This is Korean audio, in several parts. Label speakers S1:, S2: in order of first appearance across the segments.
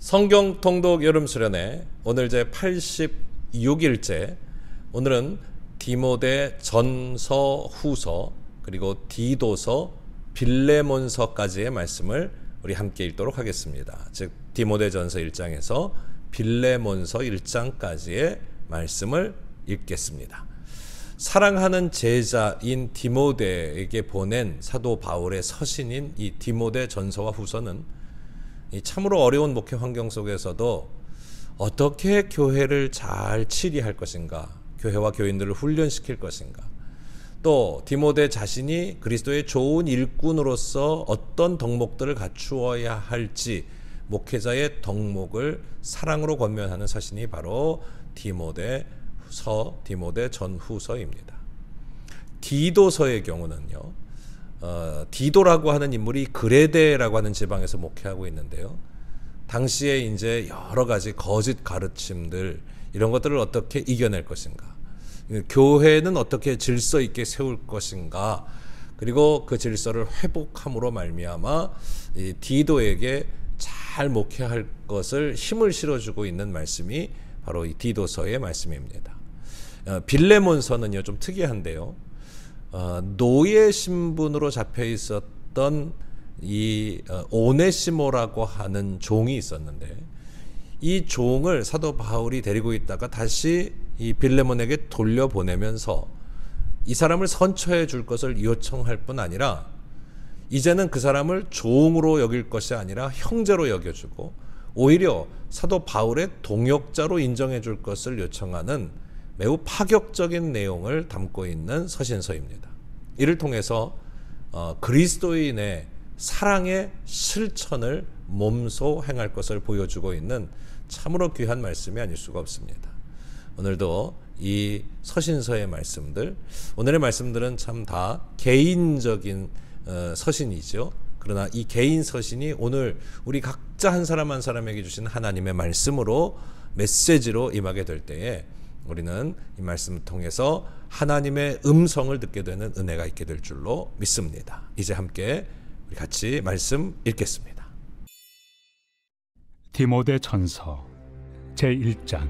S1: 성경 통독 여름 수련회 오늘 제 86일째. 오늘은 디모데 전서 후서 그리고 디도서 빌레몬서까지의 말씀을 우리 함께 읽도록 하겠습니다. 즉 디모데 전서 1장에서 빌레몬서 1장까지의 말씀을 읽겠습니다. 사랑하는 제자인 디모데에게 보낸 사도 바울의 서신인 이 디모데 전서와 후서는 참으로 어려운 목회 환경 속에서도 어떻게 교회를 잘 치리할 것인가, 교회와 교인들을 훈련시킬 것인가, 또 디모데 자신이 그리스도의 좋은 일꾼으로서 어떤 덕목들을 갖추어야 할지 목회자의 덕목을 사랑으로 권면하는 서신이 바로 디모데 전후서입니다. 디도서의 경우는요, 디도라고 하는 인물이 그레데라고 하는 지방에서 목회하고 있는데요. 당시에 이제 여러 가지 거짓 가르침들, 이런 것들을 어떻게 이겨낼 것인가, 교회는 어떻게 질서 있게 세울 것인가, 그리고 그 질서를 회복함으로 말미암아 이 디도에게 잘 목회할 것을 힘을 실어주고 있는 말씀이 바로 이 디도서의 말씀입니다. 빌레몬서는요 좀 특이한데요. 노예 신분으로 잡혀 있었던 이 오네시모라고 하는 종이 있었는데, 이 종을 사도 바울이 데리고 있다가 다시 이 빌레몬에게 돌려보내면서 이 사람을 선처해 줄 것을 요청할 뿐 아니라 이제는 그 사람을 종으로 여길 것이 아니라 형제로 여겨주고 오히려 사도 바울의 동역자로 인정해 줄 것을 요청하는 매우 파격적인 내용을 담고 있는 서신서입니다. 이를 통해서 그리스도인의 사랑의 실천을 몸소 행할 것을 보여주고 있는 참으로 귀한 말씀이 아닐 수가 없습니다. 오늘도 이 서신서의 말씀들, 오늘의 말씀들은 참 다 개인적인 서신이죠. 그러나 이 개인 서신이 오늘 우리 각자 한 사람 한 사람에게 주신 하나님의 말씀으로, 메시지로 임하게 될 때에 우리는 이 말씀을 통해서 하나님의 음성을 듣게 되는 은혜가 있게 될 줄로 믿습니다. 이제 함께 우리 같이 말씀 읽겠습니다.
S2: 디모데 전서 제1장.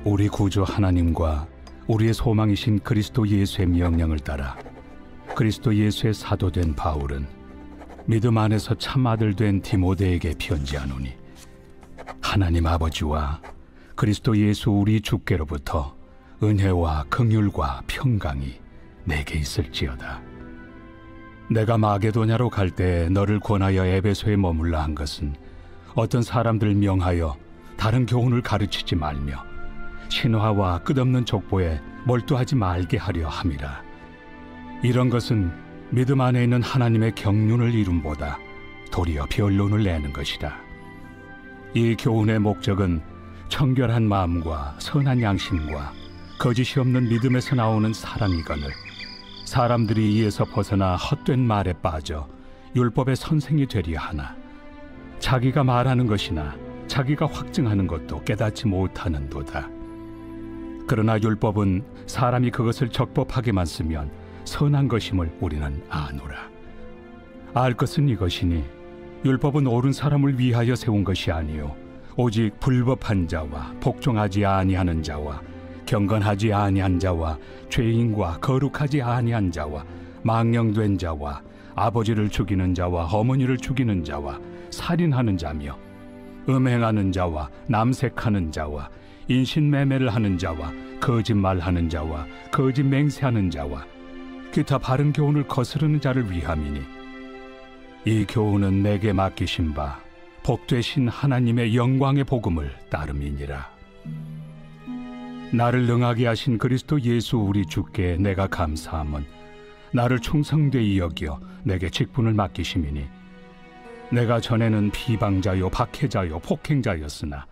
S2: 우리 구주 하나님과 우리의 소망이신 그리스도 예수의 명령을 따라 그리스도 예수의 사도된 바울은 믿음 안에서 참 아들 된 디모데에게 편지하노니, 하나님 아버지와 그리스도 예수 우리 주께로부터 은혜와 긍휼과 평강이 내게 있을지어다. 내가 마게도냐로 갈 때 너를 권하여 에베소에 머물라 한 것은 어떤 사람들을 명하여 다른 교훈을 가르치지 말며 신화와 끝없는 족보에 몰두하지 말게 하려 함이라. 이런 것은 믿음 안에 있는 하나님의 경륜을 이룸보다 도리어 변론을 내는 것이다. 이 교훈의 목적은 청결한 마음과 선한 양심과 거짓이 없는 믿음에서 나오는 사랑이거늘, 사람들이 이에서 벗어나 헛된 말에 빠져 율법의 선생이 되려 하나 자기가 말하는 것이나 자기가 확증하는 것도 깨닫지 못하는도다. 그러나 율법은 사람이 그것을 적법하게만 쓰면 선한 것임을 우리는 아노라. 알 것은 이것이니 율법은 옳은 사람을 위하여 세운 것이 아니요 오직 불법한 자와 복종하지 아니하는 자와 경건하지 아니한 자와 죄인과 거룩하지 아니한 자와 망령된 자와 아버지를 죽이는 자와 어머니를 죽이는 자와 살인하는 자며 음행하는 자와 남색하는 자와 인신매매를 하는 자와 거짓말하는 자와 거짓 맹세하는 자와 기타 바른 교훈을 거스르는 자를 위함이니, 이 교훈은 내게 맡기신 바 복되신 하나님의 영광의 복음을 따름이니라. 나를 능하게 하신 그리스도 예수 우리 주께 내가 감사함은 나를 충성되이 여겨 내게 직분을 맡기심이니, 내가 전에는 비방자요 박해자요 폭행자였으나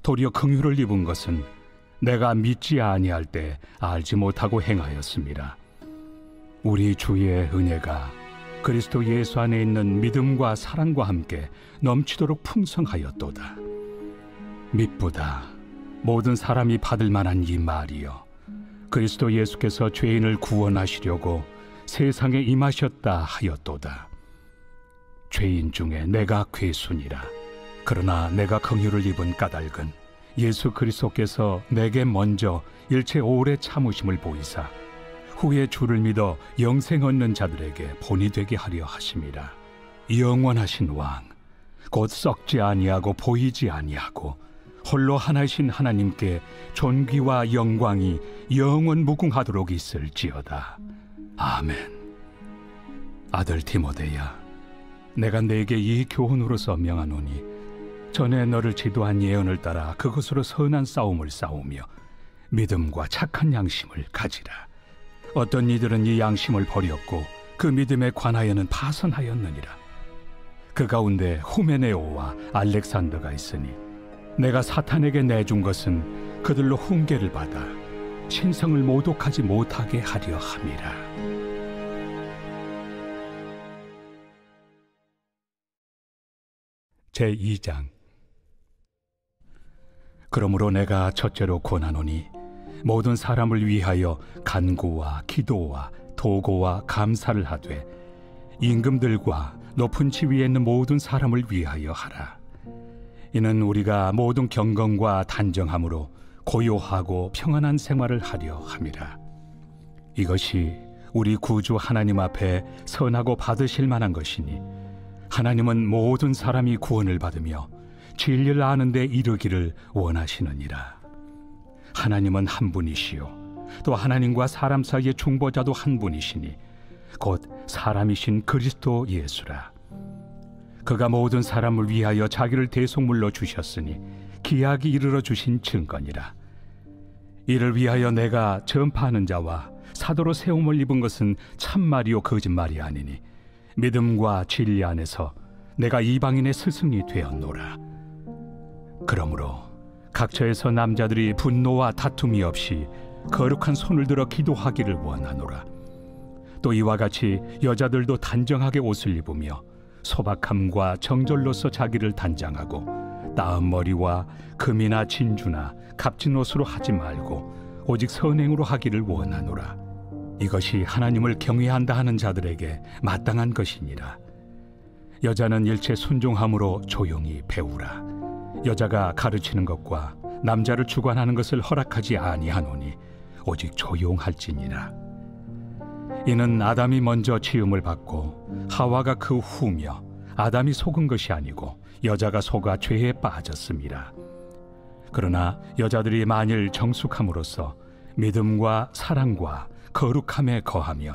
S2: 도리어 긍휼을 입은 것은 내가 믿지 아니할 때 알지 못하고 행하였음이라. 우리 주의 은혜가 그리스도 예수 안에 있는 믿음과 사랑과 함께 넘치도록 풍성하였도다. 미쁘다 모든 사람이 받을 만한 이 말이여, 그리스도 예수께서 죄인을 구원하시려고 세상에 임하셨다 하였도다. 죄인 중에 내가 괴순이라. 그러나 내가 긍휼을 입은 까닭은 예수 그리스도께서 내게 먼저 일체 오래 참으심을 보이사 후에 주를 믿어 영생 얻는 자들에게 본이 되게 하려 하심이라. 영원하신 왕, 곧 썩지 아니하고 보이지 아니하고 홀로 하나이신 하나님께 존귀와 영광이 영원 무궁하도록 있을지어다. 아멘. 아들 디모데야, 내가 네게 이 교훈으로서 명하노니 전에 너를 지도한 예언을 따라 그것으로 선한 싸움을 싸우며 믿음과 착한 양심을 가지라. 어떤 이들은 이 양심을 버렸고 그 믿음에 관하여는 파선하였느니라. 그 가운데 후메네오와 알렉산더가 있으니 내가 사탄에게 내준 것은 그들로 훈계를 받아 신성을 모독하지 못하게 하려 함이라. 제2장. 그러므로 내가 첫째로 권하노니 모든 사람을 위하여 간구와 기도와 도고와 감사를 하되 임금들과 높은 지위에 있는 모든 사람을 위하여 하라. 이는 우리가 모든 경건과 단정함으로 고요하고 평안한 생활을 하려 함이라. 이것이 우리 구주 하나님 앞에 선하고 받으실 만한 것이니 하나님은 모든 사람이 구원을 받으며 진리를 아는 데 이르기를 원하시느니라. 하나님은 한 분이시요 또 하나님과 사람 사이의 중보자도 한 분이시니 곧 사람이신 그리스도 예수라. 그가 모든 사람을 위하여 자기를 대속물로 주셨으니 기약이 이르러 주신 증거니라. 이를 위하여 내가 전파하는 자와 사도로 세움을 입은 것은 참말이요 거짓말이 아니니 믿음과 진리 안에서 내가 이방인의 스승이 되었노라. 그러므로 각처에서 남자들이 분노와 다툼이 없이 거룩한 손을 들어 기도하기를 원하노라. 또 이와 같이 여자들도 단정하게 옷을 입으며 소박함과 정절로서 자기를 단장하고 나은 머리와 금이나 진주나 값진 옷으로 하지 말고 오직 선행으로 하기를 원하노라. 이것이 하나님을 경외한다 하는 자들에게 마땅한 것이니라. 여자는 일체 순종함으로 조용히 배우라. 여자가 가르치는 것과 남자를 주관하는 것을 허락하지 아니하노니 오직 조용할지니라. 이는 아담이 먼저 지음을 받고 하와가 그 후며 아담이 속은 것이 아니고 여자가 속아 죄에 빠졌음이라. 그러나 여자들이 만일 정숙함으로써 믿음과 사랑과 거룩함에 거하면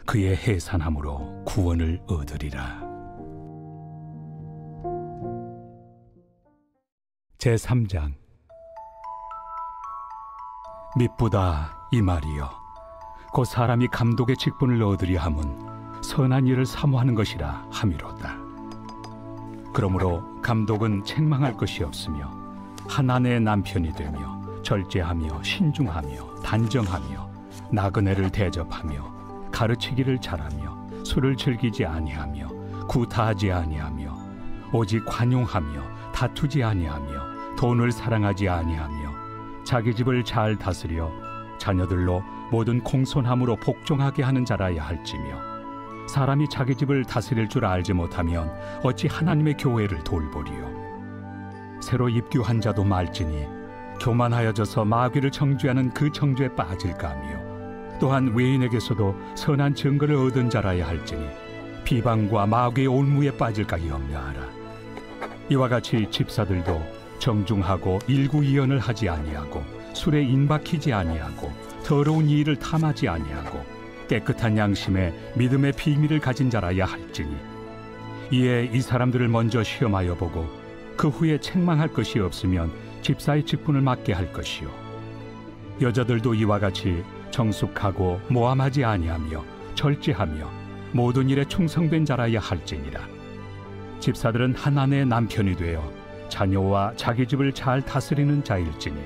S2: 그의 해산함으로 구원을 얻으리라. 제3장. 미쁘다 이 말이여, 곧 사람이 감독의 직분을 얻으려 함은 선한 일을 사모하는 것이라 함이로다. 그러므로 감독은 책망할 것이 없으며 한 아내의 남편이 되며 절제하며 신중하며 단정하며 나그네를 대접하며 가르치기를 잘하며 술을 즐기지 아니하며 구타하지 아니하며 오직 관용하며 다투지 아니하며 돈을 사랑하지 아니하며 자기 집을 잘 다스려 자녀들로 모든 공손함으로 복종하게 하는 자라야 할지며 사람이 자기 집을 다스릴 줄 알지 못하면 어찌 하나님의 교회를 돌보리요. 새로 입교한 자도 말지니 교만하여져서 마귀를 정죄하는 그 정죄에 빠질까 하며 또한 외인에게서도 선한 증거를 얻은 자라야 할지니 비방과 마귀의 올무에 빠질까 염려하라. 이와 같이 집사들도 정중하고 일구이연을 하지 아니하고 술에 인박히지 아니하고 더러운 일을 탐하지 아니하고 깨끗한 양심에 믿음의 비밀을 가진 자라야 할지니 이에 이 사람들을 먼저 시험하여 보고 그 후에 책망할 것이 없으면 집사의 직분을 맡게 할 것이요. 여자들도 이와 같이 정숙하고 모함하지 아니하며 절제하며 모든 일에 충성된 자라야 할지니라. 집사들은 한 아내의 남편이 되어 자녀와 자기 집을 잘 다스리는 자일지니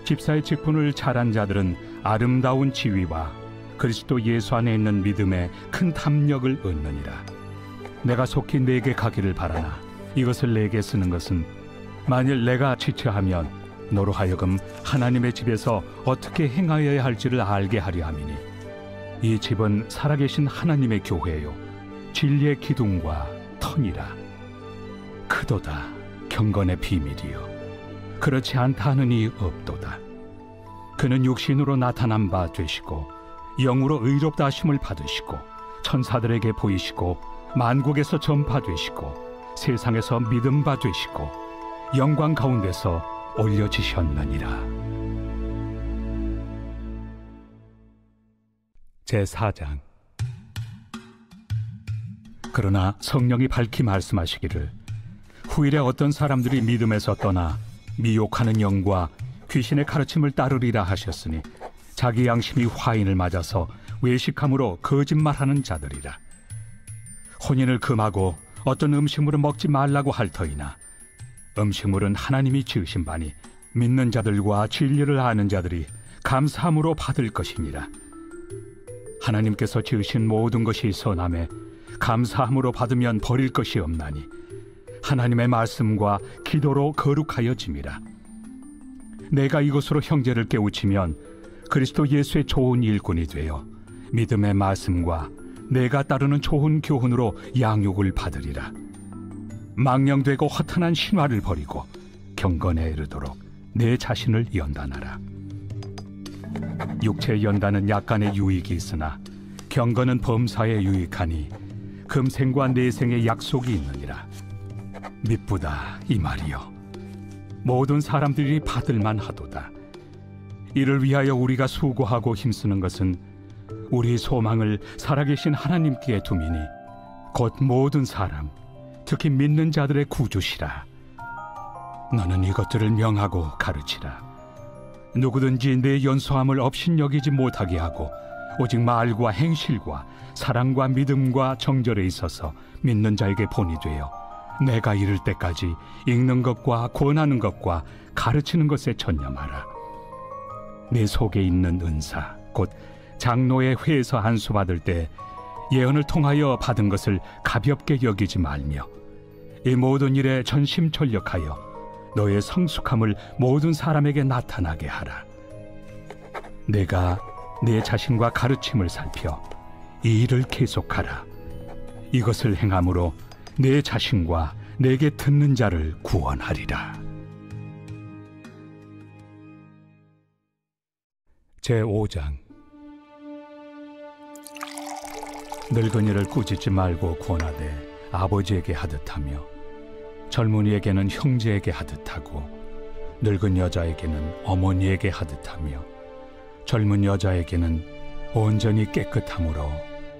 S2: 집사의 직분을 잘한 자들은 아름다운 지위와 그리스도 예수 안에 있는 믿음에 큰 탐욕을 얻느니라. 내가 속히 내게 가기를 바라나 이것을 내게 쓰는 것은 만일 내가 지체하면 너로 하여금 하나님의 집에서 어떻게 행하여야 할지를 알게 하려 함이니 이 집은 살아계신 하나님의 교회요 진리의 기둥과 선이라. 크도다 경건의 비밀이요 그렇지 않다 하는 이 없도다. 그는 육신으로 나타난 바 되시고 영으로 의롭다 하심을 받으시고 천사들에게 보이시고 만국에서 전파되시고 세상에서 믿음 바 되시고 영광 가운데서 올려지셨느니라. 제4장. 그러나 성령이 밝히 말씀하시기를 후일에 어떤 사람들이 믿음에서 떠나 미혹하는 영과 귀신의 가르침을 따르리라 하셨으니 자기 양심이 화인을 맞아서 외식함으로 거짓말하는 자들이라. 혼인을 금하고 어떤 음식물을 먹지 말라고 할 터이나 음식물은 하나님이 지으신 바니 믿는 자들과 진리를 아는 자들이 감사함으로 받을 것이니라. 하나님께서 지으신 모든 것이 선함에 감사함으로 받으면 버릴 것이 없나니 하나님의 말씀과 기도로 거룩하여짐이라. 내가 이것으로 형제를 깨우치면 그리스도 예수의 좋은 일꾼이 되어 믿음의 말씀과 내가 따르는 좋은 교훈으로 양육을 받으리라. 망령되고 허탄한 신화를 버리고 경건에 이르도록 내 자신을 연단하라. 육체의 연단은 약간의 유익이 있으나 경건은 범사에 유익하니 금생과 내생의 약속이 있느니라. 미쁘다 이 말이요 모든 사람들이 받을만 하도다. 이를 위하여 우리가 수고하고 힘쓰는 것은 우리 소망을 살아계신 하나님께 두미니 곧 모든 사람 특히 믿는 자들의 구주시라. 너는 이것들을 명하고 가르치라. 누구든지 내 연소함을 업신여기지 못하게 하고 오직 말과 행실과 사랑과 믿음과 정절에 있어서 믿는 자에게 본이 되어 내가 이를 때까지 읽는 것과 권하는 것과 가르치는 것에 전념하라. 내 속에 있는 은사 곧 장로의 회에서 안수받을 때 예언을 통하여 받은 것을 가볍게 여기지 말며 이 모든 일에 전심전력하여 너의 성숙함을 모든 사람에게 나타나게 하라. 내가 내 자신과 가르침을 살펴 이 일을 계속하라. 이것을 행함으로 내 자신과 내게 듣는 자를 구원하리라. 제5장. 늙은이를 꾸짖지 말고 권하되 아버지에게 하듯하며 젊은이에게는 형제에게 하듯하고 늙은 여자에게는 어머니에게 하듯하며 젊은 여자에게는 온전히 깨끗함으로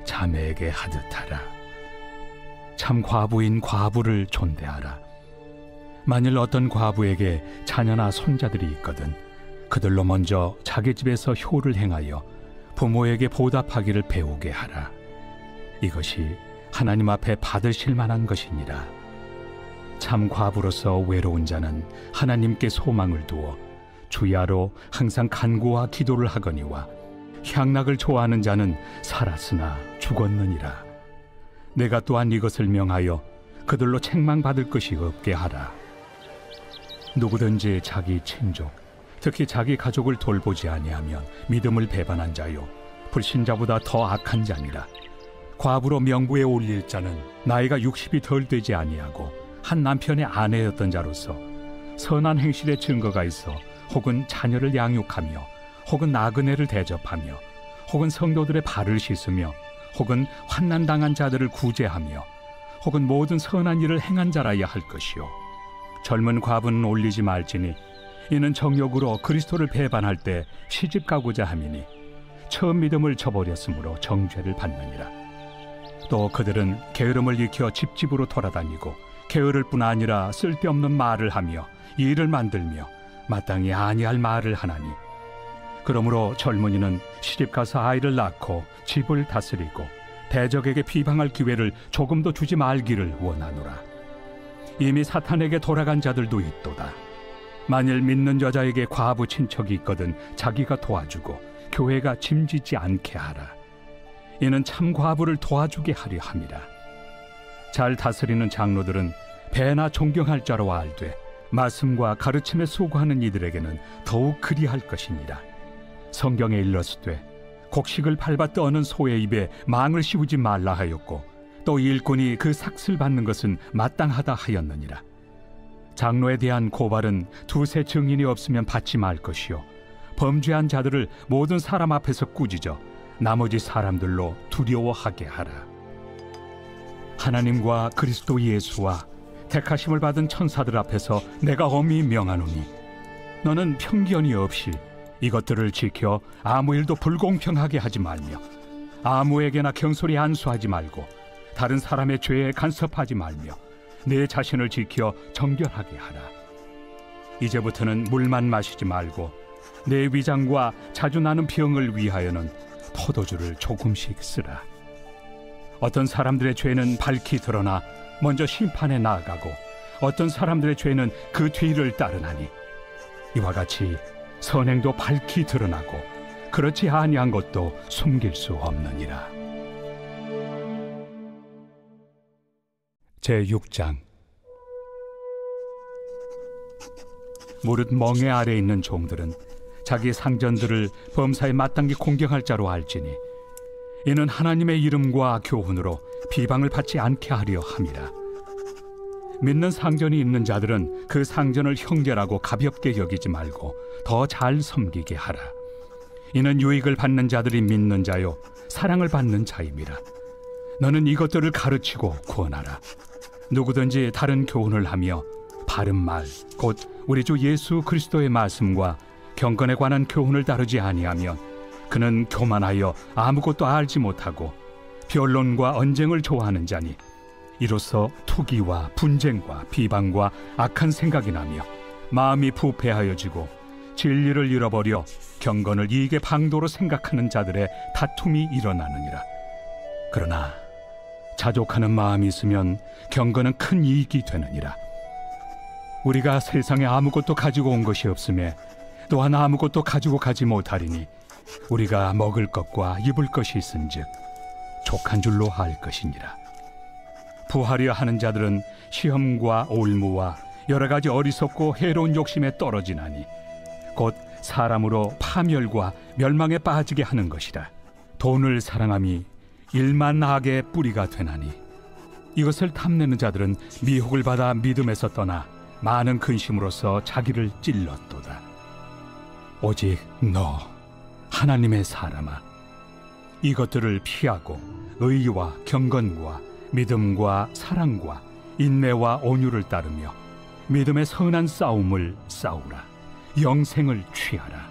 S2: 자매에게 하듯하라. 참 과부인 과부를 존대하라. 만일 어떤 과부에게 자녀나 손자들이 있거든 그들로 먼저 자기 집에서 효를 행하여 부모에게 보답하기를 배우게 하라. 이것이 하나님 앞에 받으실 만한 것이니라. 참 과부로서 외로운 자는 하나님께 소망을 두어 주야로 항상 간구와 기도를 하거니와 향락을 좋아하는 자는 살았으나 죽었느니라. 내가 또한 이것을 명하여 그들로 책망받을 것이 없게 하라. 누구든지 자기 친족 특히 자기 가족을 돌보지 아니하면 믿음을 배반한 자요 불신자보다 더 악한 자니라. 과부로 명부에 올릴 자는 나이가 60이 덜 되지 아니하고 한 남편의 아내였던 자로서 선한 행실의 증거가 있어 혹은 자녀를 양육하며 혹은 나그네를 대접하며 혹은 성도들의 발을 씻으며 혹은 환난당한 자들을 구제하며 혹은 모든 선한 일을 행한 자라야 할 것이요 젊은 과부는 올리지 말지니 이는 정욕으로 그리스도를 배반할 때 시집 가고자 함이니 처음 믿음을 저버렸으므로 정죄를 받느니라. 또 그들은 게으름을 익혀 집집으로 돌아다니고 게으를 뿐 아니라 쓸데없는 말을 하며 일을 만들며 마땅히 아니할 말을 하나니 그러므로 젊은이는 시집가서 아이를 낳고 집을 다스리고 대적에게 비방할 기회를 조금도 주지 말기를 원하노라. 이미 사탄에게 돌아간 자들도 있도다. 만일 믿는 여자에게 과부 친척이 있거든 자기가 도와주고 교회가 짐지지 않게 하라. 이는 참 과부를 도와주게 하려 함이라. 잘 다스리는 장로들은 배나 존경할 자로 알되 말씀과 가르침에 수고하는 이들에게는 더욱 그리할 것이니라. 성경에 일렀으되 곡식을 밟아 떠는 소의 입에 망을 씌우지 말라 하였고 또 일꾼이 그 삭슬 받는 것은 마땅하다 하였느니라. 장로에 대한 고발은 두세 증인이 없으면 받지 말 것이요 범죄한 자들을 모든 사람 앞에서 꾸짖어 나머지 사람들로 두려워하게 하라. 하나님과 그리스도 예수와 택하심을 받은 천사들 앞에서 내가 엄히 명하노니 너는 편견이 없이 이것들을 지켜 아무 일도 불공평하게 하지 말며 아무에게나 경솔히 안수하지 말고 다른 사람의 죄에 간섭하지 말며 내 자신을 지켜 정결하게 하라. 이제부터는 물만 마시지 말고 내 위장과 자주 나는 병을 위하여는 포도주를 조금씩 쓰라. 어떤 사람들의 죄는 밝히 드러나 먼저 심판에 나아가고 어떤 사람들의 죄는 그 뒤를 따르나니 이와 같이 선행도 밝히 드러나고 그렇지 아니한 것도 숨길 수 없느니라. 제6장. 무릇 멍에 아래 있는 종들은 자기 상전들을 범사에 마땅히 공경할 자로 알지니 이는 하나님의 이름과 교훈으로 비방을 받지 않게 하려 함이라. 믿는 상전이 있는 자들은 그 상전을 형제라고 가볍게 여기지 말고 더 잘 섬기게 하라. 이는 유익을 받는 자들이 믿는 자요 사랑을 받는 자임이라. 너는 이것들을 가르치고 구원하라. 누구든지 다른 교훈을 하며 바른 말 곧 우리 주 예수 그리스도의 말씀과 경건에 관한 교훈을 따르지 아니하면 그는 교만하여 아무것도 알지 못하고 변론과 언쟁을 좋아하는 자니 이로써 투기와 분쟁과 비방과 악한 생각이 나며 마음이 부패하여지고 진리를 잃어버려 경건을 이익의 방도로 생각하는 자들의 다툼이 일어나느니라. 그러나 자족하는 마음이 있으면 경건은 큰 이익이 되느니라. 우리가 세상에 아무것도 가지고 온 것이 없음에 또한 아무것도 가지고 가지 못하리니 우리가 먹을 것과 입을 것이 있은즉 족한 줄로 알 것이니라. 부하려 하는 자들은 시험과 올무와 여러 가지 어리석고 해로운 욕심에 떨어지나니 곧 사람으로 파멸과 멸망에 빠지게 하는 것이라. 돈을 사랑함이 일만 악의 뿌리가 되나니 이것을 탐내는 자들은 미혹을 받아 믿음에서 떠나 많은 근심으로써 자기를 찔렀도다. 오직 너 하나님의 사람아, 이것들을 피하고 의와 경건과 믿음과 사랑과 인내와 온유를 따르며 믿음의 선한 싸움을 싸우라. 영생을 취하라.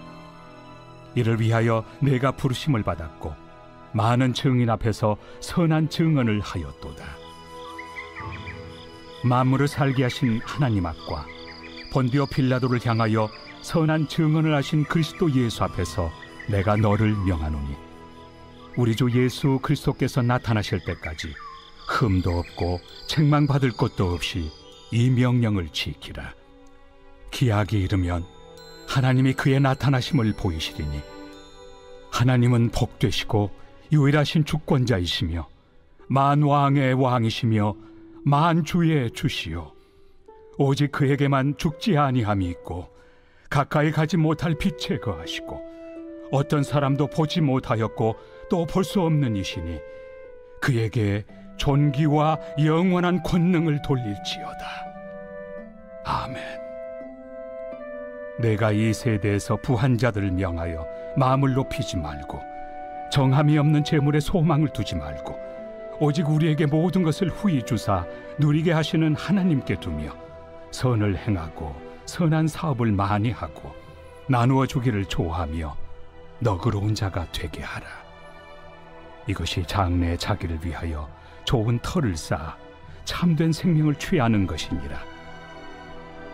S2: 이를 위하여 내가 부르심을 받았고 많은 증인 앞에서 선한 증언을 하였도다. 만물을 살게 하신 하나님 앞과 본디오 빌라도를 향하여 선한 증언을 하신 그리스도 예수 앞에서 내가 너를 명하노니 우리 주 예수 그리스도께서 나타나실 때까지 흠도 없고 책망받을 것도 없이 이 명령을 지키라. 기약이 이르면 하나님이 그의 나타나심을 보이시리니 하나님은 복되시고 유일하신 주권자이시며 만왕의 왕이시며 만주의 주시요 오직 그에게만 죽지 아니함이 있고 가까이 가지 못할 빛에 거하시고 어떤 사람도 보지 못하였고 또 볼 수 없는 이시니 그에게 존귀와 영원한 권능을 돌릴지어다. 아멘. 내가 이 세대에서 부한 자들을 명하여 마음을 높이지 말고 정함이 없는 재물에 소망을 두지 말고 오직 우리에게 모든 것을 후히 주사 누리게 하시는 하나님께 두며 선을 행하고 선한 사업을 많이 하고 나누어 주기를 좋아하며 너그러운 자가 되게 하라. 이것이 장래에 자기를 위하여 좋은 터를 쌓아 참된 생명을 취하는 것이니라.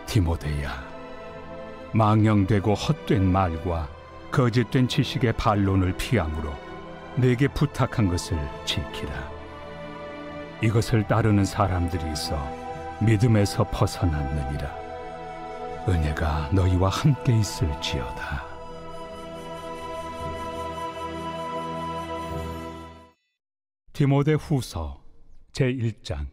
S2: 디모데야, 망령되고 헛된 말과 거짓된 지식의 반론을 피함으로 내게 부탁한 것을 지키라. 이것을 따르는 사람들이 있어 믿음에서 벗어났느니라. 은혜가 너희와 함께 있을지어다. 디모데 후서 제1장.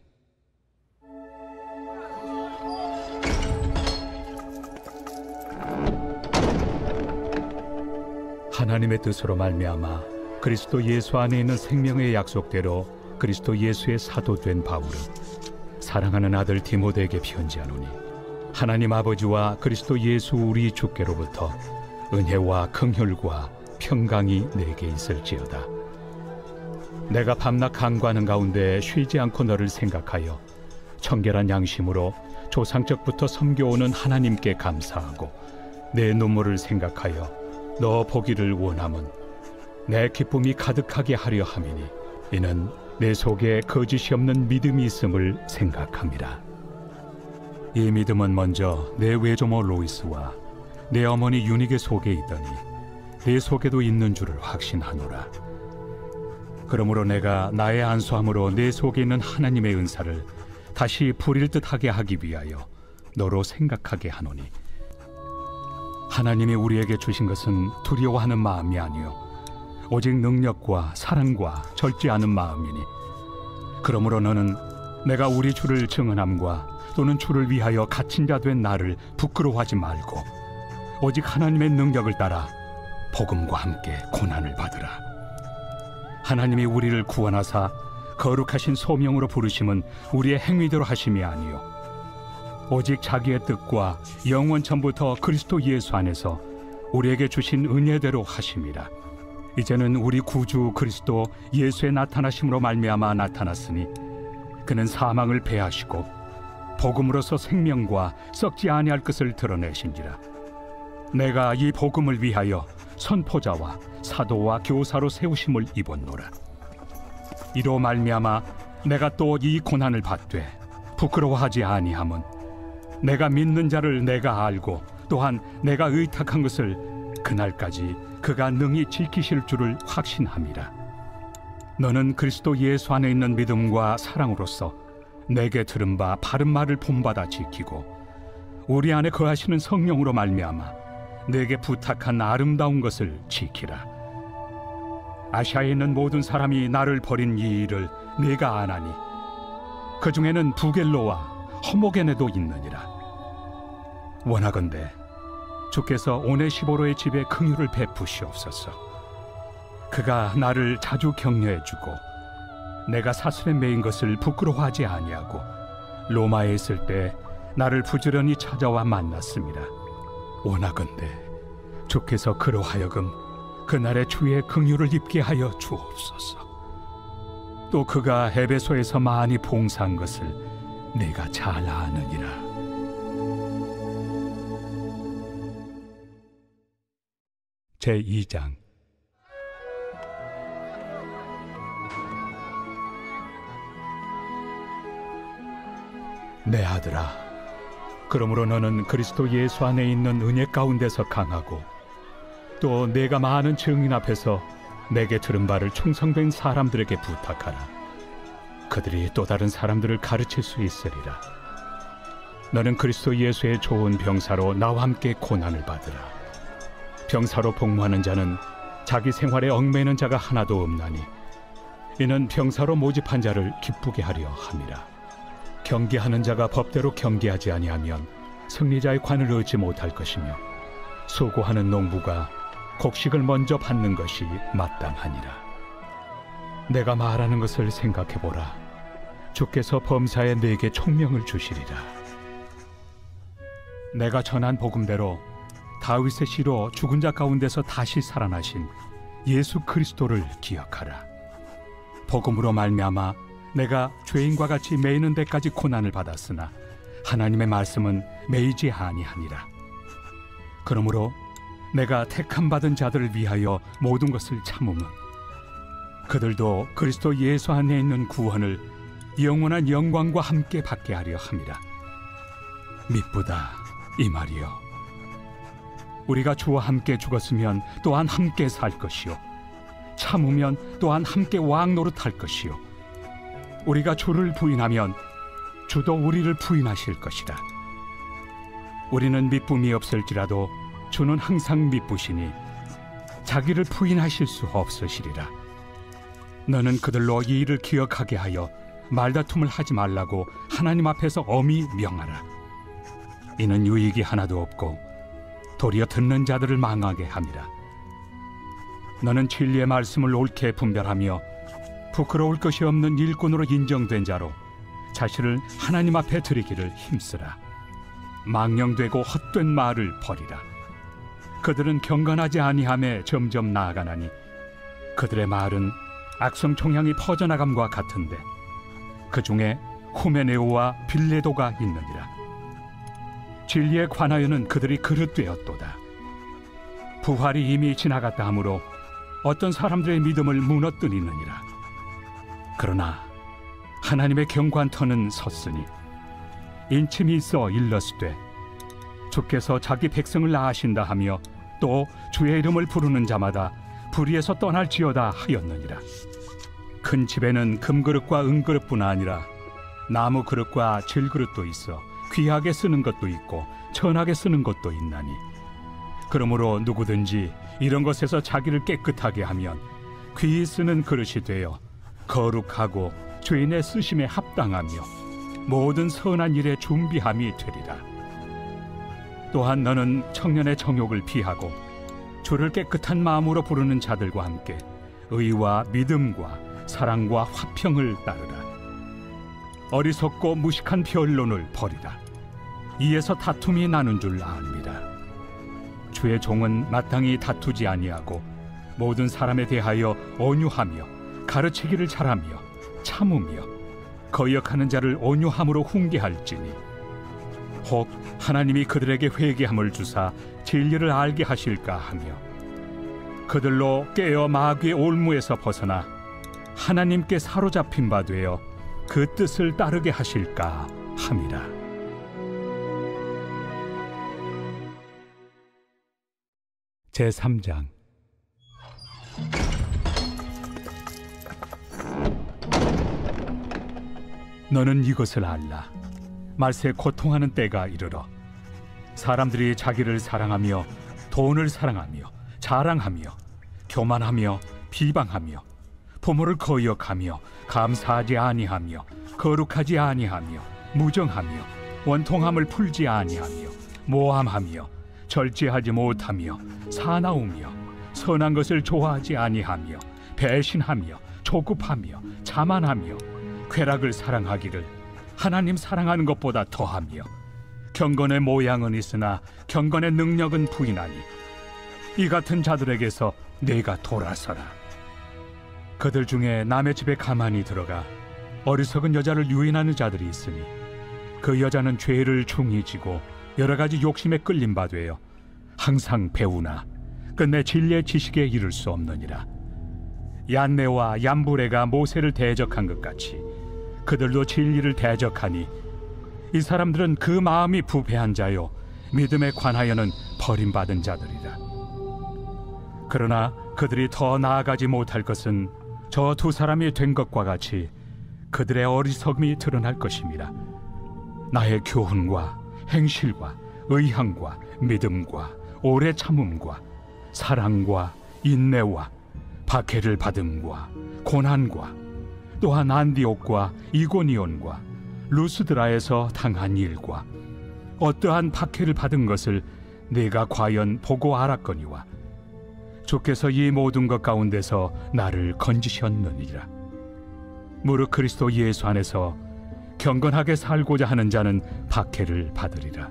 S2: 하나님의 뜻으로 말미암아 그리스도 예수 안에 있는 생명의 약속대로 그리스도 예수의 사도 된 바울은 사랑하는 아들 디모데에게 편지하노니 하나님 아버지와 그리스도 예수 우리 주께로부터 은혜와 긍휼과 평강이 내게 있을지어다. 내가 밤낮 간구하는 가운데 쉬지 않고 너를 생각하여 청결한 양심으로 조상적부터 섬겨오는 하나님께 감사하고 내 눈물을 생각하여 너 보기를 원함은 내 기쁨이 가득하게 하려 함이니 이는 내 속에 거짓이 없는 믿음이 있음을 생각함이라. 이 믿음은 먼저 내 외조모 로이스와 내 어머니 유니게 속에 있더니 내 속에도 있는 줄을 확신하노라. 그러므로 내가 나의 안수함으로 내 속에 있는 하나님의 은사를 다시 부릴 듯하게 하기 위하여 너로 생각하게 하노니 하나님이 우리에게 주신 것은 두려워하는 마음이 아니요 오직 능력과 사랑과 절제 않은 마음이니 그러므로 너는 내가 우리 주를 증언함과 또는 주를 위하여 갇힌 자 된 나를 부끄러워하지 말고 오직 하나님의 능력을 따라 복음과 함께 고난을 받으라. 하나님이 우리를 구원하사 거룩하신 소명으로 부르심은 우리의 행위대로 하심이 아니요 오직 자기의 뜻과 영원 전부터 그리스도 예수 안에서 우리에게 주신 은혜대로 하심이라. 이제는 우리 구주 그리스도 예수의 나타나심으로 말미암아 나타났으니 그는 사망을 패하시고 복음으로서 생명과 썩지 아니할 것을 드러내신지라. 내가 이 복음을 위하여 선포자와 사도와 교사로 세우심을 입었노라. 이로 말미암아 내가 또 이 고난을 받되 부끄러워하지 아니함은 내가 믿는 자를 내가 알고 또한 내가 의탁한 것을 그날까지 그가 능히 지키실 줄을 확신함이라. 너는 그리스도 예수 안에 있는 믿음과 사랑으로서 내게 들은 바 바른 말을 본받아 지키고 우리 안에 거하시는 성령으로 말미암아 내게 부탁한 아름다운 것을 지키라. 아시아에 있는 모든 사람이 나를 버린 이 일을 내가 아나니 그 중에는 부겔로와 허모게네도 있느니라. 원하건대 주께서 오네시보로의 집에 긍휼을 베푸시옵소서. 그가 나를 자주 격려해주고 내가 사슬에 매인 것을 부끄러워하지 아니하고 로마에 있을 때 나를 부지런히 찾아와 만났습니다. 원하건대 주께서 그로 하여금 그날의 주의 긍휼을 입게 하여 주옵소서. 또 그가 에베소에서 많이 봉사한 것을 내가 잘 아느니라. 제2장. 내 아들아, 그러므로 너는 그리스도 예수 안에 있는 은혜 가운데서 강하고 또 내가 많은 증인 앞에서 내게 들은 바를 충성된 사람들에게 부탁하라. 그들이 또 다른 사람들을 가르칠 수 있으리라. 너는 그리스도 예수의 좋은 병사로 나와 함께 고난을 받으라. 병사로 복무하는 자는 자기 생활에 얽매이는 자가 하나도 없나니 이는 병사로 모집한 자를 기쁘게 하려 함이라. 경계하는 자가 법대로 경계하지 아니하면 승리자의 관을 얻지 못할 것이며 수고하는 농부가 곡식을 먼저 받는 것이 마땅하니라. 내가 말하는 것을 생각해보라. 주께서 범사에 내게 총명을 주시리라. 내가 전한 복음대로 다윗의 씨로 죽은 자 가운데서 다시 살아나신 예수 그리스도를 기억하라. 복음으로 말미암아 내가 죄인과 같이 매이는 데까지 고난을 받았으나 하나님의 말씀은 매이지 아니하니라. 그러므로 내가 택함 받은 자들을 위하여 모든 것을 참음은 그들도 그리스도 예수 안에 있는 구원을 영원한 영광과 함께 받게 하려 함이라. 미쁘다 이 말이요. 우리가 주와 함께 죽었으면 또한 함께 살 것이요 참으면 또한 함께 왕 노릇할 것이요 우리가 주를 부인하면 주도 우리를 부인하실 것이라. 우리는 미쁨이 없을지라도 주는 항상 미쁘시니 자기를 부인하실 수 없으시리라. 너는 그들로 이 일을 기억하게 하여 말다툼을 하지 말라고 하나님 앞에서 엄히 명하라. 이는 유익이 하나도 없고 도리어 듣는 자들을 망하게 함이라. 너는 진리의 말씀을 옳게 분별하며 부끄러울 것이 없는 일꾼으로 인정된 자로 자신을 하나님 앞에 드리기를 힘쓰라. 망령되고 헛된 말을 버리라. 그들은 경건하지 아니함에 점점 나아가나니 그들의 말은 악성 총향이 퍼져나감과 같은데 그 중에 후메네오와 빌레도가 있느니라. 진리에 관하여는 그들이 그릇되었도다. 부활이 이미 지나갔다 하므로 어떤 사람들의 믿음을 무너뜨리느니라. 그러나 하나님의 경관터는 섰으니 인침이 있어 일렀으되 주께서 자기 백성을 낳으신다 하며 또 주의 이름을 부르는 자마다 불의에서 떠날지어다 하였느니라. 큰 집에는 금그릇과 은그릇뿐 아니라 나무 그릇과 질그릇도 있어 귀하게 쓰는 것도 있고 천하게 쓰는 것도 있나니 그러므로 누구든지 이런 것에서 자기를 깨끗하게 하면 귀히 쓰는 그릇이 되어 거룩하고 주인의 쓰심에 합당하며 모든 선한 일에 준비함이 되리라. 또한 너는 청년의 정욕을 피하고 주를 깨끗한 마음으로 부르는 자들과 함께 의와 믿음과 사랑과 화평을 따르라. 어리석고 무식한 변론을 버리라. 이에서 다툼이 나는 줄 압니다. 주의 종은 마땅히 다투지 아니하고 모든 사람에 대하여 온유하며 가르치기를 잘하며 참으며 거역하는 자를 온유함으로 훈계할지니 혹 하나님이 그들에게 회개함을 주사 진리를 알게 하실까 하며 그들로 깨어 마귀의 올무에서 벗어나 하나님께 사로잡힌 바 되어 그 뜻을 따르게 하실까 함이라. 제3장. 너는 이것을 알라. 말세 고통하는 때가 이르러 사람들이 자기를 사랑하며 돈을 사랑하며 자랑하며 교만하며 비방하며 부모를 거역하며 감사하지 아니하며 거룩하지 아니하며 무정하며 원통함을 풀지 아니하며 모함하며 절제하지 못하며 사나우며 선한 것을 좋아하지 아니하며 배신하며 조급하며 자만하며 쾌락을 사랑하기를 하나님 사랑하는 것보다 더하며 경건의 모양은 있으나 경건의 능력은 부인하니 이 같은 자들에게서 내가 돌아서라. 그들 중에 남의 집에 가만히 들어가 어리석은 여자를 유인하는 자들이 있으니 그 여자는 죄를 중히 지고 여러 가지 욕심에 끌린 바 되어 항상 배우나 끝내 진리의 지식에 이를 수 없느니라. 얀네와 얀부레가 모세를 대적한 것 같이 그들도 진리를 대적하니 이 사람들은 그 마음이 부패한 자요 믿음에 관하여는 버림받은 자들이라. 그러나 그들이 더 나아가지 못할 것은 저 두 사람이 된 것과 같이 그들의 어리석음이 드러날 것임이라. 나의 교훈과 행실과 의향과 믿음과 오래 참음과 사랑과 인내와 박해를 받음과 고난과 또한 안디옥과 이고니온과 루스드라에서 당한 일과 어떠한 박해를 받은 것을 내가 과연 보고 알았거니와 주께서 이 모든 것 가운데서 나를 건지셨느니라. 무릇 그리스도 예수 안에서 경건하게 살고자 하는 자는 박해를 받으리라.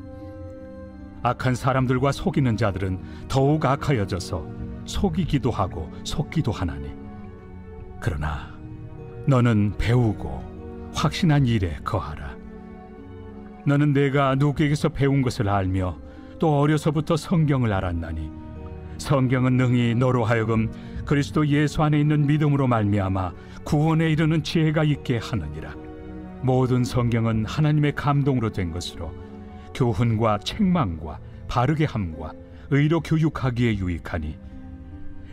S2: 악한 사람들과 속이는 자들은 더욱 악하여져서 속이기도 하고 속기도 하나니 그러나 너는 배우고 확신한 일에 거하라. 너는 내가 누구에게서 배운 것을 알며 또 어려서부터 성경을 알았나니 성경은 능히 너로 하여금 그리스도 예수 안에 있는 믿음으로 말미암아 구원에 이르는 지혜가 있게 하느니라. 모든 성경은 하나님의 감동으로 된 것으로 교훈과 책망과 바르게 함과 의로 교육하기에 유익하니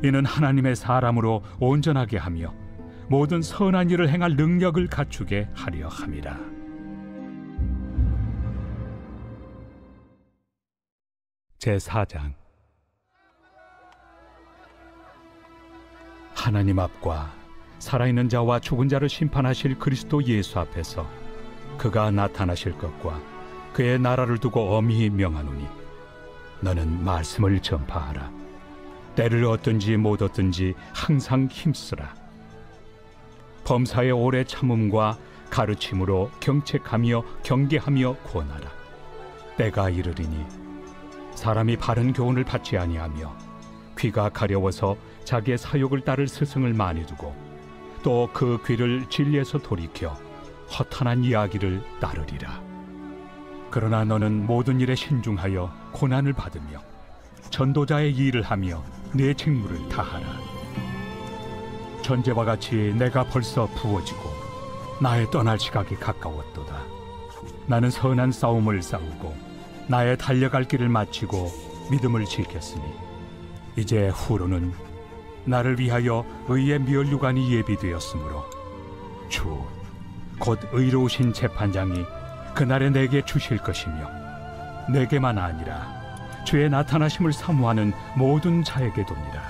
S2: 이는 하나님의 사람으로 온전하게 하며 모든 선한 일을 행할 능력을 갖추게 하려 함이라. 제4장. 하나님 앞과 살아있는 자와 죽은 자를 심판하실 그리스도 예수 앞에서 그가 나타나실 것과 그의 나라를 두고 엄히 명하노니 너는 말씀을 전파하라. 때를 얻든지 못 얻든지 항상 힘쓰라. 범사의 오래 참음과 가르침으로 경책하며 경계하며 권하라. 때가 이르리니 사람이 바른 교훈을 받지 아니하며 귀가 가려워서 자기의 사욕을 따를 스승을 많이 두고 또 그 귀를 진리에서 돌이켜 허탄한 이야기를 따르리라. 그러나 너는 모든 일에 신중하여 고난을 받으며 전도자의 일을 하며 내 직무를 다하라. 전제와 같이 내가 벌써 부어지고 나의 떠날 시각이 가까웠도다. 나는 선한 싸움을 싸우고 나의 달려갈 길을 마치고 믿음을 지켰으니 이제 후로는 나를 위하여 의의 면류관이 예비되었으므로 주 곧 의로우신 재판장이 그날에 내게 주실 것이며 내게만 아니라 주의 나타나심을 사모하는 모든 자에게 도니라.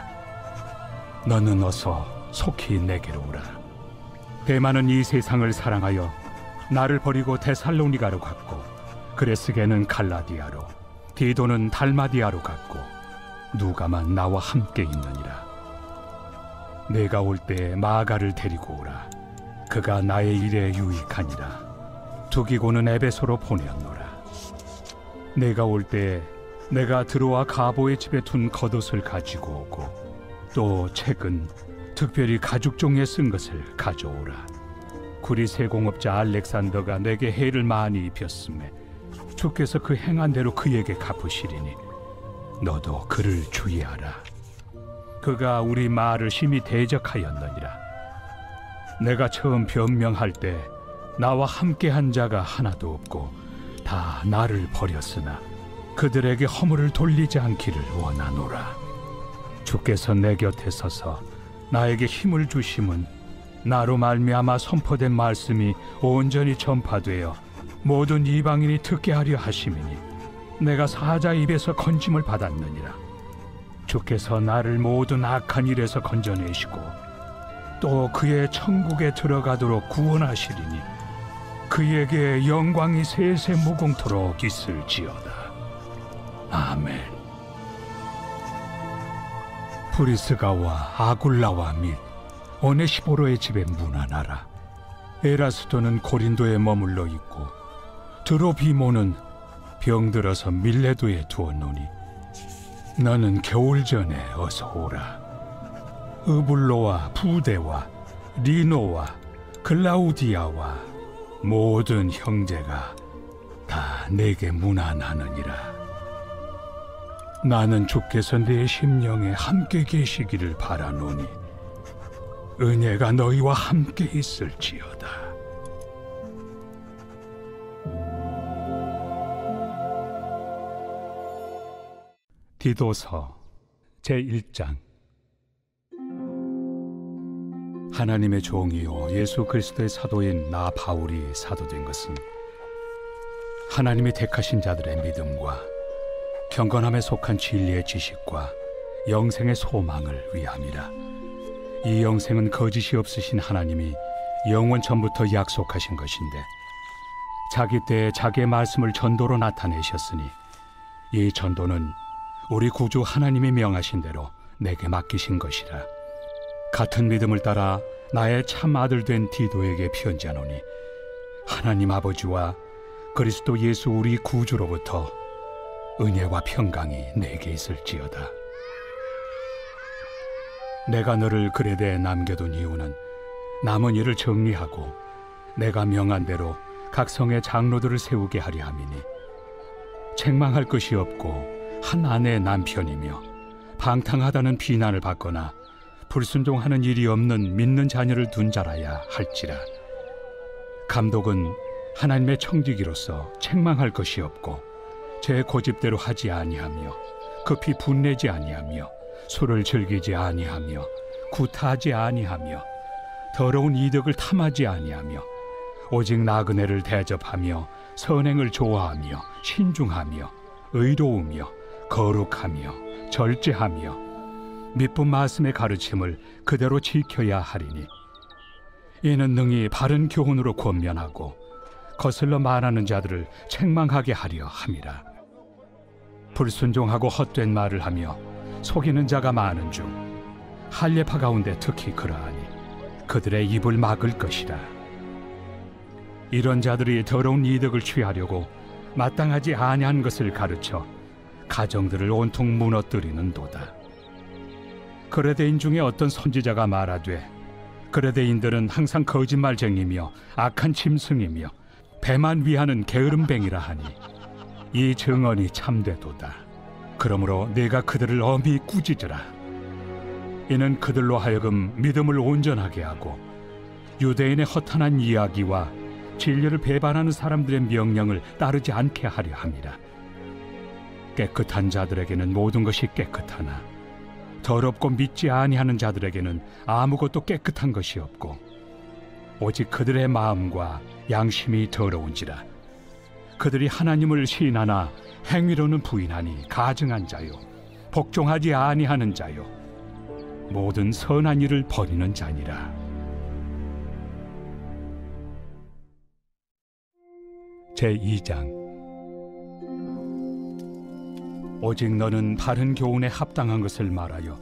S2: 너는 어서 속히 내게로 오라. 대만은 이 세상을 사랑하여 나를 버리고 데살로니가로 갔고 그레스게는 갈라디아로 디도는 달마디아로 갔고 누가만 나와 함께 있느니라. 내가 올 때 마가를 데리고 오라. 그가 나의 일에 유익하니라. 두기고는 에베소로 보내었노라. 내가 올 때 내가 드로아 가보의 집에 둔 겉옷을 가지고 오고 또 책은 특별히 가죽종에 쓴 것을 가져오라. 구리세 공업자 알렉산더가 내게 해를 많이 입혔음에 주께서 그 행한 대로 그에게 갚으시리니 너도 그를 주의하라. 그가 우리 말을 심히 대적하였느니라. 내가 처음 변명할 때 나와 함께한 자가 하나도 없고 다 나를 버렸으나 그들에게 허물을 돌리지 않기를 원하노라. 주께서 내 곁에 서서 나에게 힘을 주심은 나로 말미암아 선포된 말씀이 온전히 전파되어 모든 이방인이 듣게 하려 하심이니 내가 사자 입에서 건짐을 받았느니라. 주께서 나를 모든 악한 일에서 건져내시고 또 그의 천국에 들어가도록 구원하시리니 그에게 영광이 세세 무궁토록 있을지어다. 아멘. 브리스가와 아굴라와 및 오네시보로의 집에 문안하라. 에라스도는 고린도에 머물러 있고 드로비모는 병들어서 밀레도에 두었노니 너는 겨울 전에 어서 오라. 으불로와 부데와 리노와 글라우디아와 모든 형제가 다 내게 문안하느니라. 나는 주께서 내 심령에 함께 계시기를 바라노니 은혜가 너희와 함께 있을지어다. 디도서 제1장. 하나님의 종이요 예수 그리스도의 사도인 나 바울이 사도된 것은 하나님이 택하신 자들의 믿음과 경건함에 속한 진리의 지식과 영생의 소망을 위함이라. 이 영생은 거짓이 없으신 하나님이 영원 전부터 약속하신 것인데 자기 때에 자기의 말씀을 전도로 나타내셨으니 이 전도는 우리 구주 하나님이 명하신 대로 내게 맡기신 것이라. 같은 믿음을 따라 나의 참 아들 된 디도에게 편지하노니 하나님 아버지와 그리스도 예수 우리 구주로부터 은혜와 평강이 내게 있을지어다. 내가 너를 그레데에 남겨둔 이유는 남은 일을 정리하고 내가 명한 대로 각 성의 장로들을 세우게 하려 함이니 책망할 것이 없고 한 아내의 남편이며 방탕하다는 비난을 받거나 불순종하는 일이 없는 믿는 자녀를 둔 자라야 할지라. 감독은 하나님의 청지기로서 책망할 것이 없고 제 고집대로 하지 아니하며 급히 분내지 아니하며 술을 즐기지 아니하며 구타하지 아니하며 더러운 이득을 탐하지 아니하며 오직 나그네를 대접하며 선행을 좋아하며 신중하며 의로우며 거룩하며 절제하며 미쁜 말씀의 가르침을 그대로 지켜야 하리니 이는 능히 바른 교훈으로 권면하고 거슬러 말하는 자들을 책망하게 하려 함이라. 불순종하고 헛된 말을 하며 속이는 자가 많은 중 할례파 가운데 특히 그러하니 그들의 입을 막을 것이라. 이런 자들이 더러운 이득을 취하려고 마땅하지 아니한 것을 가르쳐 가정들을 온통 무너뜨리는도다. 그레데인 중에 어떤 선지자가 말하되, 그레데인들은 항상 거짓말쟁이며 악한 짐승이며 배만 위하는 게으름뱅이라 하니 이 증언이 참되도다. 그러므로 네가 그들을 엄히 꾸짖으라. 이는 그들로 하여금 믿음을 온전하게 하고 유대인의 허탄한 이야기와 진리를 배반하는 사람들의 명령을 따르지 않게 하려 함이라. 깨끗한 자들에게는 모든 것이 깨끗하나 더럽고 믿지 아니하는 자들에게는 아무것도 깨끗한 것이 없고 오직 그들의 마음과 양심이 더러운지라. 그들이 하나님을 시인하나 행위로는 부인하니 가증한 자요, 복종하지 아니하는 자요, 모든 선한 일을 버리는 자니라. 제2장. 오직 너는 바른 교훈에 합당한 것을 말하여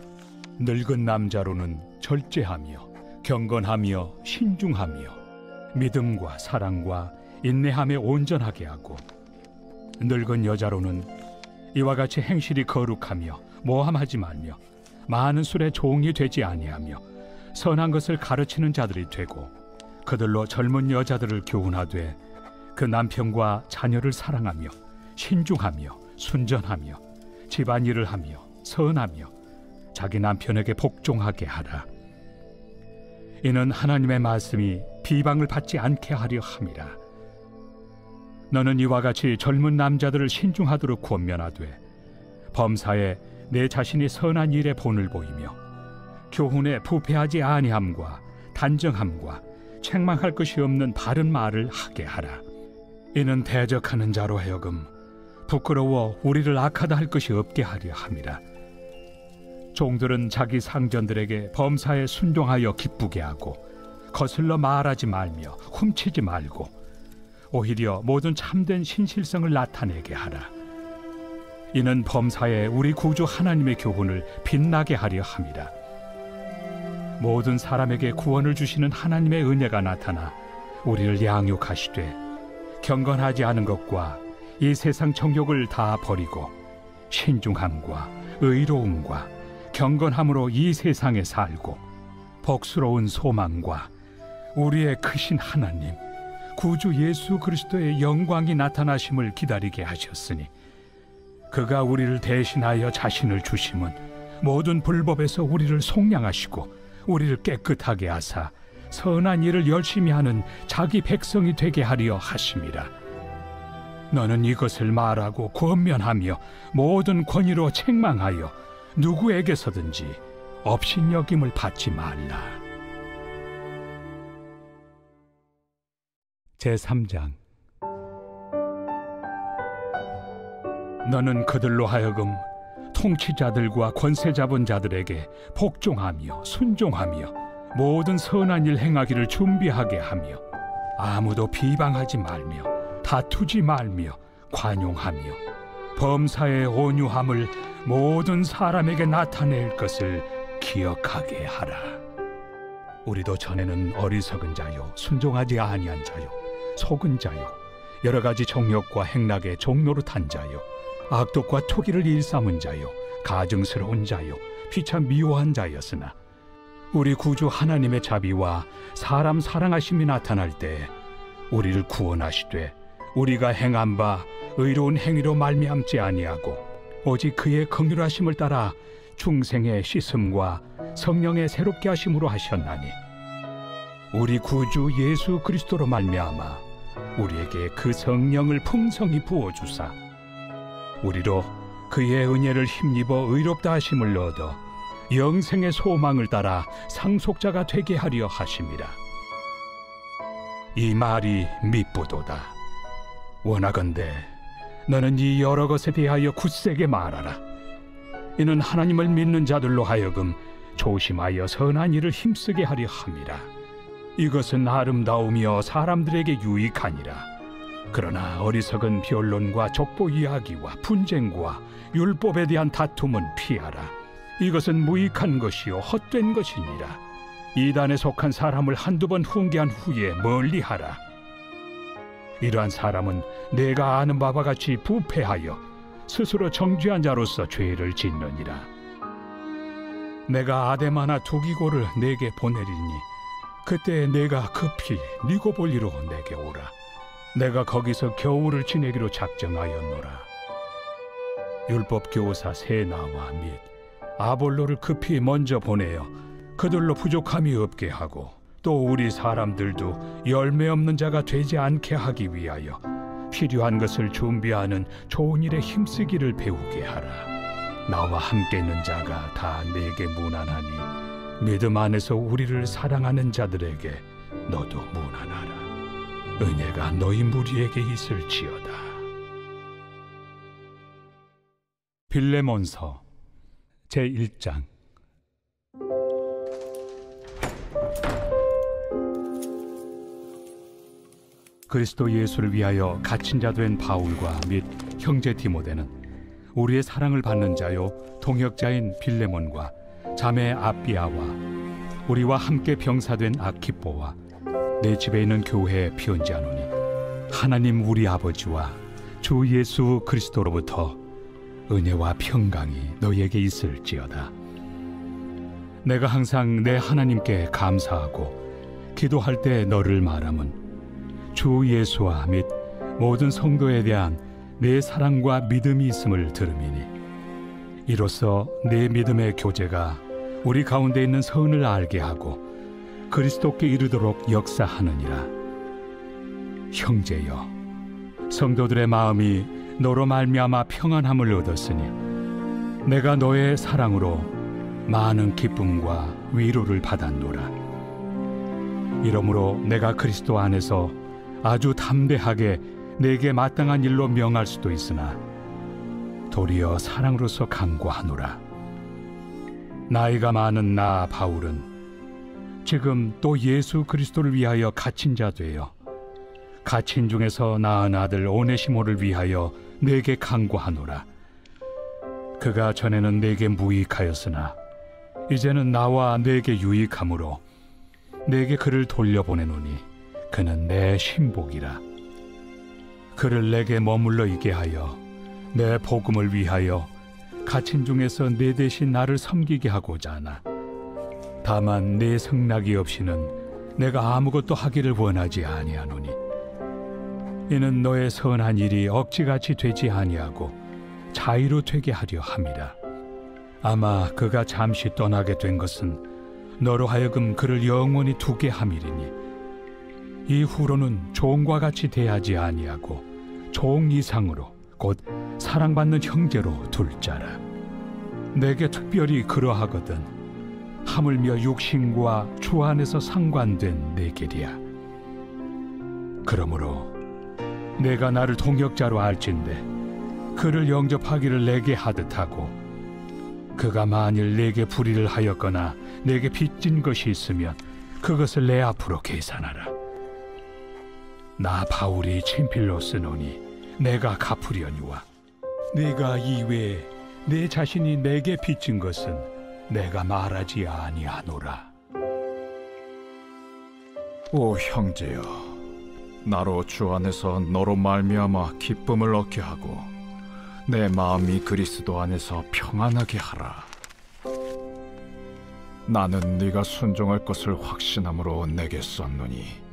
S2: 늙은 남자로는 절제하며 경건하며 신중하며 믿음과 사랑과 인내함에 온전하게 하고, 늙은 여자로는 이와 같이 행실이 거룩하며 모함하지 말며 많은 술에 종이 되지 아니하며 선한 것을 가르치는 자들이 되고, 그들로 젊은 여자들을 교훈하되 그 남편과 자녀를 사랑하며 신중하며 순전하며 집안일을 하며 선하며 자기 남편에게 복종하게 하라. 이는 하나님의 말씀이 비방을 받지 않게 하려 함이라. 너는 이와 같이 젊은 남자들을 신중하도록 권면하되 범사에 내 자신이 선한 일에 본을 보이며 교훈에 부패하지 아니함과 단정함과 책망할 것이 없는 바른 말을 하게 하라. 이는 대적하는 자로 하여금 부끄러워 우리를 악하다 할 것이 없게 하려 함이라. 종들은 자기 상전들에게 범사에 순종하여 기쁘게 하고 거슬러 말하지 말며 훔치지 말고 오히려 모든 참된 신실성을 나타내게 하라. 이는 범사에 우리 구주 하나님의 교훈을 빛나게 하려 함이라. 모든 사람에게 구원을 주시는 하나님의 은혜가 나타나 우리를 양육하시되 경건하지 않은 것과 이 세상 정욕을 다 버리고 신중함과 의로움과 경건함으로 이 세상에 살고 복스러운 소망과 우리의 크신 하나님 구주 예수 그리스도의 영광이 나타나심을 기다리게 하셨으니, 그가 우리를 대신하여 자신을 주심은 모든 불법에서 우리를 속량하시고 우리를 깨끗하게 하사 선한 일을 열심히 하는 자기 백성이 되게 하려 하심이라. 너는 이것을 말하고 권면하며 모든 권위로 책망하여 누구에게서든지 업신여김을 받지 말라. 제3장. 너는 그들로 하여금 통치자들과 권세 잡은 자들에게 복종하며 순종하며 모든 선한 일 행하기를 준비하게 하며 아무도 비방하지 말며 다투지 말며 관용하며 범사의 온유함을 모든 사람에게 나타낼 것을 기억하게 하라. 우리도 전에는 어리석은 자요 순종하지 아니한 자요 속은 자요 여러 가지 정욕과 행락의 종노릇한 자요 악독과 토기를 일삼은 자요 가증스러운 자요 피차 미워한 자였으나 우리 구주 하나님의 자비와 사람 사랑하심이 나타날 때 우리를 구원하시되 우리가 행한 바 의로운 행위로 말미암지 아니하고 오직 그의 긍휼하심을 따라 중생의 씻음과 성령의 새롭게 하심으로 하셨나니, 우리 구주 예수 그리스도로 말미암아 우리에게 그 성령을 풍성히 부어주사 우리로 그의 은혜를 힘입어 의롭다 하심을 얻어 영생의 소망을 따라 상속자가 되게 하려 하심이라. 이 말이 미쁘도다. 원하건대 너는 이 여러 것에 대하여 굳세게 말하라. 이는 하나님을 믿는 자들로 하여금 조심하여 선한 일을 힘쓰게 하려 함이라. 이것은 아름다우며 사람들에게 유익하니라. 그러나 어리석은 변론과 족보 이야기와 분쟁과 율법에 대한 다툼은 피하라. 이것은 무익한 것이요 헛된 것이니라. 이단에 속한 사람을 한두 번 훈계한 후에 멀리하라. 이러한 사람은 내가 아는 바와 같이 부패하여 스스로 정죄한 자로서 죄를 짓느니라. 내가 아데마나 두기고를 내게 보내리니 그때 내가 급히 니고볼리로 내게 오라. 내가 거기서 겨울을 지내기로 작정하였노라. 율법 교사 세나와 및 아볼로를 급히 먼저 보내어 그들로 부족함이 없게 하고, 또 우리 사람들도 열매 없는 자가 되지 않게 하기 위하여 필요한 것을 준비하는 좋은 일에 힘쓰기를 배우게 하라. 나와 함께 있는 자가 다 내게 무난하니 믿음 안에서 우리를 사랑하는 자들에게 너도 무난하라. 은혜가 너희 무리에게 있을지어다. 빌레몬서 제1장. 그리스도 예수를 위하여 갇힌 자 된 바울과 및 형제 디모데는 우리의 사랑을 받는 자요 동역자인 빌레몬과 자매 아비아와 우리와 함께 병사된 아키뽀와 내 집에 있는 교회에 편지하노니, 하나님 우리 아버지와 주 예수 그리스도로부터 은혜와 평강이 너희에게 있을지어다. 내가 항상 내 하나님께 감사하고 기도할 때 너를 말함은 주 예수와 및 모든 성도에 대한 내 사랑과 믿음이 있음을 들음이니, 이로써 내 믿음의 교제가 우리 가운데 있는 선을 알게 하고 그리스도께 이르도록 역사하느니라. 형제여, 성도들의 마음이 너로 말미암아 평안함을 얻었으니 내가 너의 사랑으로 많은 기쁨과 위로를 받았노라. 이러므로 내가 그리스도 안에서 아주 담대하게 내게 마땅한 일로 명할 수도 있으나 도리어 사랑으로서 간구하노라. 나이가 많은 나 바울은 지금 또 예수 그리스도를 위하여 갇힌 자 되어 갇힌 중에서 낳은 아들 오네시모를 위하여 내게 간구하노라. 그가 전에는 내게 무익하였으나 이제는 나와 내게 유익함으로 내게 그를 돌려보내노니 그는 내 신복이라. 그를 내게 머물러 있게 하여 내 복음을 위하여 갇힌 중에서 내 대신 나를 섬기게 하고자 하나, 다만 내 승낙이 없이는 내가 아무것도 하기를 원하지 아니하노니, 이는 너의 선한 일이 억지같이 되지 아니하고 자의로 되게 하려 함이라. 아마 그가 잠시 떠나게 된 것은 너로 하여금 그를 영원히 두게 함이리니, 이후로는 종과 같이 대하지 아니하고 종 이상으로 곧 사랑받는 형제로 둘 자라. 내게 특별히 그러하거든 하물며 육신과 주 안에서 상관된 내 길이야. 그러므로 내가 나를 동역자로 알진대 그를 영접하기를 내게 하듯 하고, 그가 만일 내게 불의를 하였거나 내게 빚진 것이 있으면 그것을 내 앞으로 계산하라. 나 바울이 친필로 쓰노니 내가 갚으려니와, 네가 이외에 내 자신이 내게 빚진 것은 내가 말하지 아니하노라.
S3: 오 형제여, 나로 주 안에서 너로 말미암아 기쁨을 얻게 하고 내 마음이 그리스도 안에서 평안하게 하라. 나는 네가 순종할 것을 확신함으로 내게 썼노니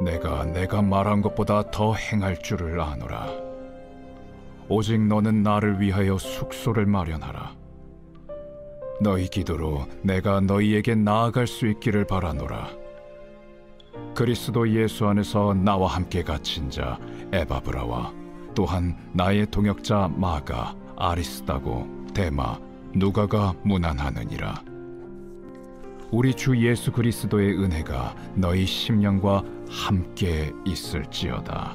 S3: 내가 말한 것보다 더 행할 줄을 아노라. 오직 너는 나를 위하여 숙소를 마련하라. 너희 기도로 내가 너희에게 나아갈 수 있기를 바라노라. 그리스도 예수 안에서 나와 함께 갇힌 자 에바브라와 또한 나의 동역자 마가, 아리스다고, 데마, 누가가 문안하느니라. 우리 주 예수 그리스도의 은혜가 너희 심령과 함께 있을지어다.